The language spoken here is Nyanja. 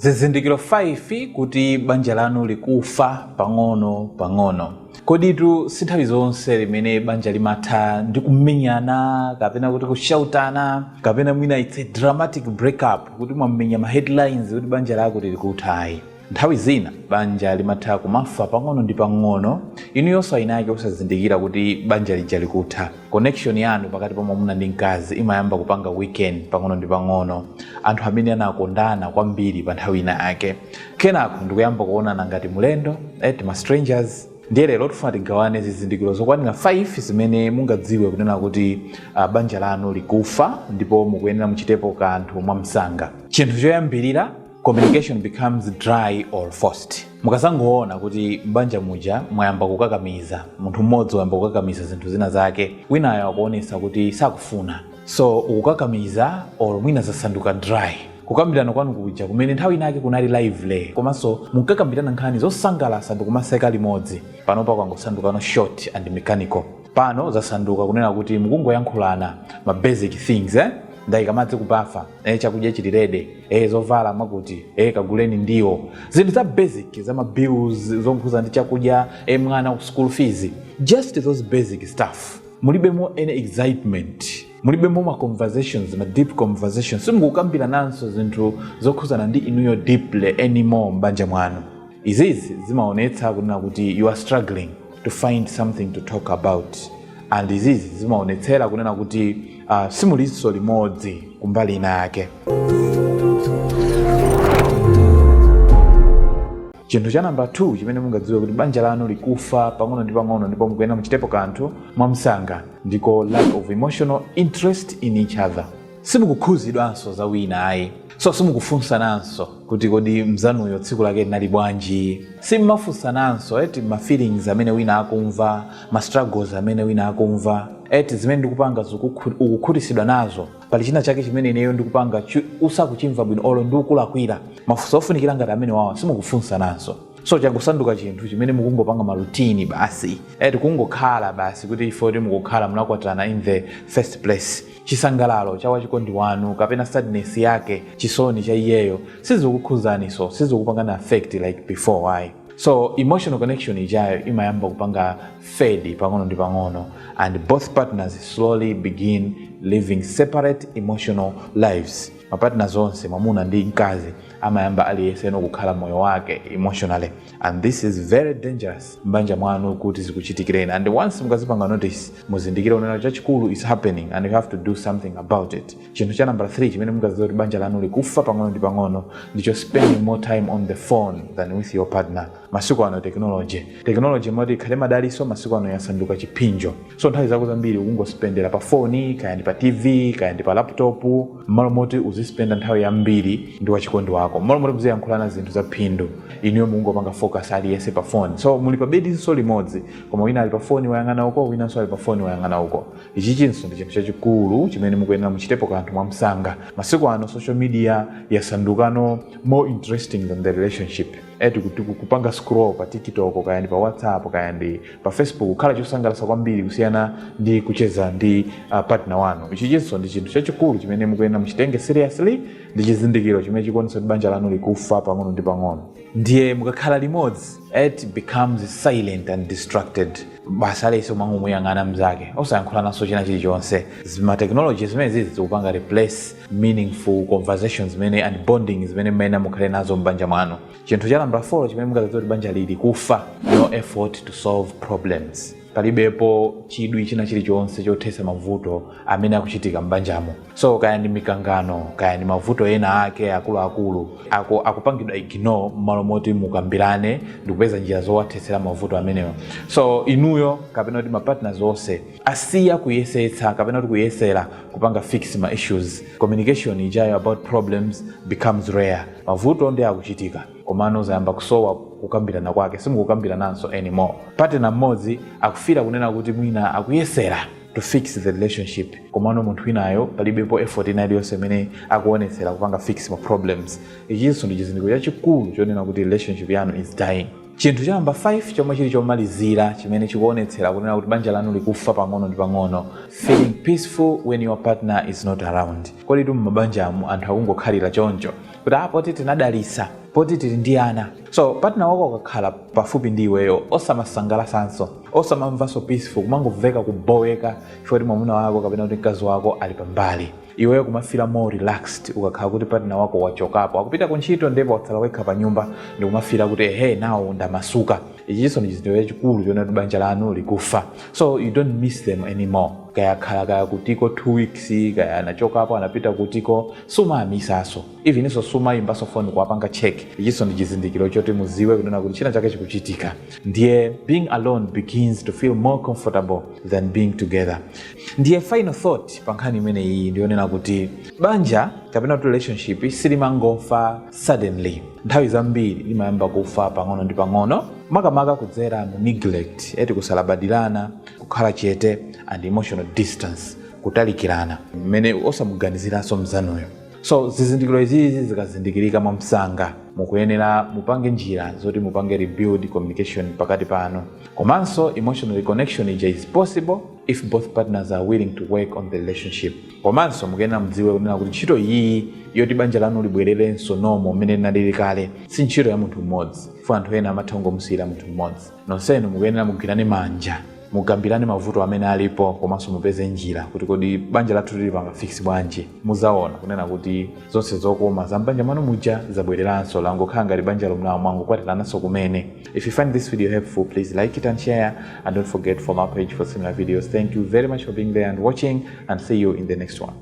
Zizindikiro 5 kuti banja lanu likufa pang'ono. Koditu sinthawi zonse limene banja limatha ndi kumenyana kapena kuti kushautana kapena mwina it's a dramatic breakup kuti mwamenya ma headlines kuti banja lako likuthayi. Nthawi zina banja limatha kumafa pang'ono ndi pang'ono, inu yonse inake usazindikira kuti banja lija likutha. Connection yanu pakati pa mwamuna ndi mkazi imayamba kupanga weekend pang'ono ndi pang'ono. Anthu amene anakondana kwambiri pa nthawi inake kenako ndikuyamba kuonana ngati mulendo ma strangers. Ndiye lero tifuna tigawane zizindikiro zokwanira 5 zimene mungadziwe kunena kuti banja lanu likufa ndipo mukuyenera muchitepo kanthu mwamsanga. Chinthu choyambirira, communication becomes dry or forced. Mukazangoona kuti mbanja muja mwayamba kukakamiza, munthu mmodzi wayamba kukakamiza zinthu zina zake, winayo akuonesa kuti sakufuna, so ukukakamiza or mwina zasanduka dry. Kukambirana kwanu kuja kumene nthawi inake kunali lively, komanso mukakambirana nkhani zosangalatsa ndi kumaseka limodzi, panopa kwangosanduka short and mechanical. Pano zasanduka kunena kuti mukungoyankhulana ma basic things ndayika madzi kubafa, chakudya chili ready, zovala mwakuti, kaguleni ndiwo. Zinthu za basic za ma bills zokhuza ndi chakudya, mwana ku school fees, just those basic stuff. Mulibemo any excitement, mulibemo ma conversations, ma deep conversations. Simukukambira nanso zinthu zokhuzana ndi inuyo deeply anymore mbanja mwanu. Izizi zimaonetsa kunena kuti you are struggling to find something to talk about. And izizi zimaonetsera kunena kuti simuliso limodzi kumbali inake. Chinthu cha number 2 chimene mungadziwe kuti banja lanu likufa pang'ono ndi pang'ono ndipo mukuyenera muchitepo kanthu mwamsanga ndiko lack of emotional interest in each other. Simukukhuzidwanso za wina ayi, so simukufunsananso kuti kodi mzanuyo tsiku lake linali bwanji. Simumafunsananso ma feelings amene wina akumva, ma struggles amene wina akumva. Zimene ndikupanga ukukhutisidwa nazo, pali china chake chimene ineyo ndikupanga usakuchimva bwino olo ndikulakwira. Mafunso ofunikira ngati amene wawa simukufunsananso. So changosanduka chinthu chimene mukungopanga marutini basi, kungokhala basi kuti ifoti mukukhala munakwatana in the first place. Chisangalalo cha wachikondi wanu kapena sadness yake, chisoni cha iyeyo sizikukhuzaniso, sizikupangana affect like before. Why? So emotional connection ijayo imayamba kupanga fade pang'ono ndi pang'ono, and both partners slowly begin living separate emotional lives. Mapartners onse mwamuna ndi mkazi amayamba aliyese kukhala moyo wake emotionally, and this is very dangerous mbanja mwanu kuti zikuchitikireni. And once mukazipanga notice, muzindikira unena chachikulu is happening and you have to do something about it. Chinthu cha number 3 chimene mungadziwe kuti banja lanu likufa pang'ono ndi pang'ono ndicho spending more time on the phone than with your partner. Masiku ano technology moti ikhale madaliso, masiku ano yasanduka chipinjo. So nthawi zako zambiri ukungospendera pa phone, kaya ndi pa TV, kaya ndi pa laptop, malo moti uzispenda nthawi yambiri ndi wachikondi wako. Malo moti muziyankhulana zinthu za phindu, inuyo mungopanga focus aliyese pa phone. So muli pa bedi so limodzi, koma wina ali pa phone wayang'ana uko, winanso ali pa phone wayang'ana uko. Ichinso ndi chinthu chachikulu chimene mukuyenera muchitepo kanthu mwamsanga. Masiku ano social media yasandukano more interesting than the relationship. Kupanga scroll pa TikTok, kaya ndi pa WhatsApp, kaya ndi pa Facebook, kukhala chosangalatsa kwambiri kusiyana ndi kucheza ndi partner wanu. Ichinso ndi chinthu chachikulu chimene mukuyenera muchitenge seriously, ndi chizindikiro chimene chikuonetsa kuti banja lanu likufa pang'ono ndi pang'ono. Ndiye mukakhala limodzi, it becomes silent and distracted. Basa leso mwangu muyang'ana mzake, osayankhulanaso china chilichonse. Zima technology zimene zizi zikupanga replace meaningful conversations zimene and bonding zimene mmene mukhale nazo mbanja mwanu. Chinthu cha number 4 chimene mungadziwe kuti banja lili kufa, no effort to solve problems. Palibepo chidwi china chilichonse chothesa mavuto amene akuchitika mbanjamo. So kaya ndi mikangano, kaya ndi mavuto ena ake akuluakulu, akupangidwa ignore malo moti mukambirane ndi kupeza njira zowathesera mavuto amenewo. So inuyo kapena kuti mapartners onse asiya kuyesetsa kapena kuti kuyesera kupanga fix ma issues. Communication ijayo about problems becomes rare. Mavuto ndi akuchitika, komano zayamba kusowa kukambirana kwake, simukukambirananso anymore. Partner mmodzi akufira kunena kuti mwina akuyesera to fix the relationship, komano munthu winayo palibepo effort ina iliyonse imene akuonetsera kupanga fix ma problems. Ichinso ndi chizindikiro chachikulu chonena kuti relationship yanu is dying. Chinthu cha number 5 chomwe chili chomalizira chimene chikuonetsera kunena kuti banja lanu likufa pang'ono ndi pang'ono, feeling peaceful when your partner is not around. Kodi tu m'mabanjamu anthu akungokhalira choncho kuti poti tinadalisa, poti tili ndi ana. So partner wako akakhala pafupi ndi iweyo osamasangalasanso, osamamvanso peaceful, kumangomveka kuboweka chifukwa kuti mwamuna wako kapena kuti mkazi wako ali pambali. Iweyo kumafila more relaxed ukakhala kuti partner wako wachokapo akupita kuntchito ndipo watsala wekha pa nyumba ndi kumafila kuti nawo ndamasuka. Ichinso ndi chinthu chachikulu chona kuti banja lanu likufa. So you don't miss them anymore. Kaya khala kaya kutiko 2 weeks, kaya anachokapo anapita kutiko, sumamisaso. Even iso sumayimbaso phone kuwapanga check. Ichinso ndi chizindikiro choti muziwe kunena kuti china chake chikuchitika. Ndiye being alone begins to feel more comfortable than being together. Ndiye final thought pankhani imene iyi ndionena kuti banja kapena relationship silimangofa suddenly. Nthawi zambiri limayamba kufa pang'ono ndi pang'ono, makamaka kudzera mu neglect, kusalabadilana, kukhala chete, and emotional distance, kutalikirana mmene osamuganiziranso mzanuyo. So zizindikiro izizi zikazindikirika mwamsanga, mukuyenera mupange njira zoti mupange rebuild communication pakati pano. Komanso emotional reconnection is possible if both partners are willing to work on the relationship. Komanso mukuyenera mdziwe kunena kuti ntchito iyi yoti banja lanu libwererenso nomo mmene linalili kale si ntchito ya munthu mmodzi, chifukwa anthu ena amatha kungomsiyira munthu mmodzi. Nonsenu mukuyenera mugwirane manja, mugambirane mavuto amene alipo, komanso mupeze njira kuti kodi banja lathu lili panga fix bwanji. Muzaona kunena kuti zonse zokoma za banja mwanu muja zabwereranso langokhala ngati banja lomwe mwangokwatiranaso kumene. If you find this video helpful, please like it and share, and don't forget to follow our page for similar videos. Thank you very much for being there and watching, and see you in the next one.